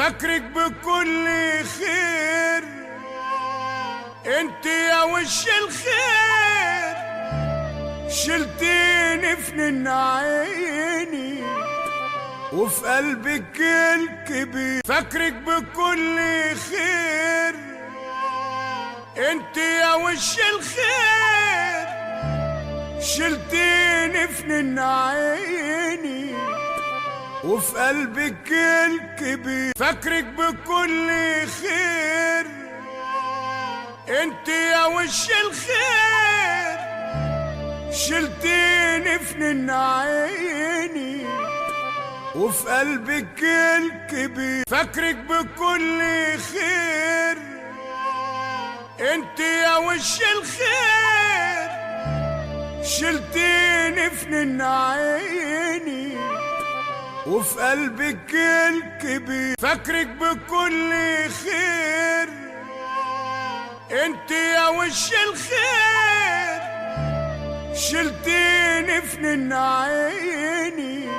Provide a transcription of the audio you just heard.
فاكرك بكل خير، انت يا وش الخير، شلتيني في عيني وفي قلبك الكبير. فاكرك بكل خير، انت يا وش الخير، شلتيني في عيني وفي قلبك الكبير. فاكرك بكل خير، انت يا وش الخير، شلتيني في عيني وفي قلبك الكبير. فاكرك بكل خير، انت يا وش الخير، شلتيني في عيني وفي قلبك الكبير. فاكرك بكل خير، انت يا وش الخير، شلتيني في عيني